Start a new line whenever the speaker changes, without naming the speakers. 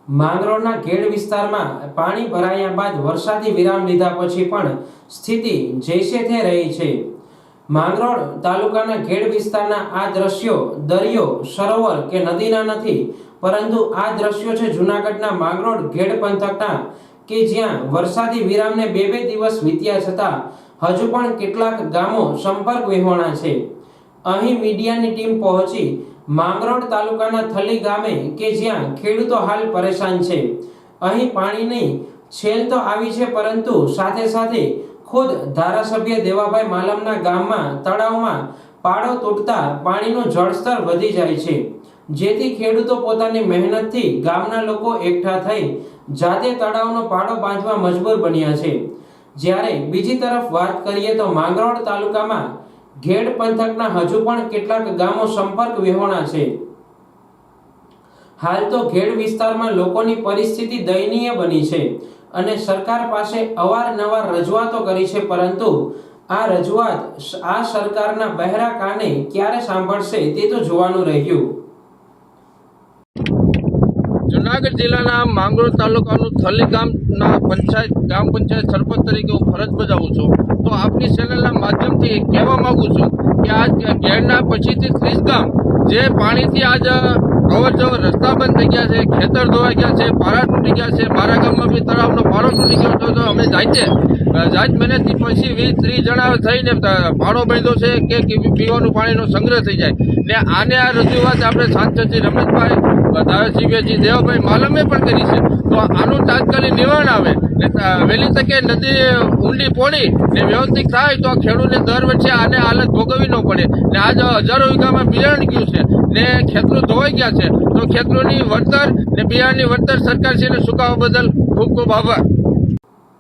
માંગરોળના ઘેડ વિસ્તારમાં પાણી ભરાયા બાદ વરસાદી વિરામ લીધા પછી પણ સ્થિતિ જૈસે થે રહી છે। માંગરોળ તાલુકાના ઘેડ વિસ્તારના આ દ્રશ્યો દરિયો, સરોવર કે નદીના નથી, પરંતુ આ દ્રશ્યો છે જૂનાગઢના માંગરોળ ઘેડ પંથકના, કે જ્યાં વરસાદી વિરામને બે દિવસ વીત્યા છતાં હજુ પણ કેટલાક ગામો સંપર્ક વિહોણા છે। અહીં મીડિયાની ટીમ પહોંચી માંગરોળ તાલુકાના થલી ગામે, કે જ્યાં ખેડૂતો હાલ પરેશાન છે। અહીં પાણીની છેલ તો આવી છે, પરંતુ સાથે સાથે ખુદ ધારાસભ્ય દેવાભાઈ માલમના ગામમાં તળાવમાં પાળો તૂટતા પાણીનું જળસ્તર વધી જાય છે, જેથી ખેડૂતો પોતાની મહેનતથી ગામના લોકો એકઠા થઈ જાતે તળાવનો પાળો બાંધવા મજબૂર બન્યા છે। જ્યારે બીજી તરફ વાત કરીએ તો માંગરોળ તાલુકામાં ઘેડ પંથકના હજુ પણ કેટલાક ગામો સંપર્ક વિહોણા છે। હાલ તો ઘેડ વિસ્તારમાં લોકોની પરિસ્થિતિ દયનીય બની છે અને સરકાર પાસે અવારનવાર રજૂઆતો કરી છે, પરંતુ આ રજૂઆત આ સરકારના બહેરા કાને ક્યારે સાંભળશે તે તો જોવાનું રહ્યું।
જૂનાગઢ જિલ્લાના માંગરોળ તાલુકાનું થલી ગામના ગ્રામ પંચાયત સરપંચ તરીકે હું ફરજ બજાવું છું। તો આપની ચેનલના માધ્યમથી કહેવા માંગુ છું કે આજ ઘેડના પછીથી 30 ગામ જે પાણીથી આજ અવર જવર રસ્તા બંધ થઈ ગયા છે, ખેતર ધોવાઈ ગયા છે, પારા તૂટી ગયા છે। મારા ગામમાં બી તળાવનો પાળો તૂટી ગયો હતો, તો અમે જાત મહેનતથી પછી 20-30 જણા થઈને પાળો બાંધ્યો છે કે પીવાનું પાણીનો સંગ્રહ થઈ જાય ને। આને આ રજૂઆત આપણે સાંસદજી રમેશભાઈ, ધારાસભ્યજી દેવાભાઈ માલમે પણ કરી છે। તો આનું તાત્કાલિક નિવારણ આવે ને વહેલી તકે નદી ઊંડી પોડી ને વ્યવસ્થિત થાય તો ખેડૂતને દર વચ્ચે આને હાલત ભોગવવી ન પડે ને। આજ હજારો વીઘામાં બિયારણ ગયું છે ને ખેતરો ધોવાઈ ગયા છે, તો ખેતરોની વળતર ને બિયારણની વળતર સરકારશ્રીને ચૂકવવા બદલ ખૂબ ખૂબ આભાર।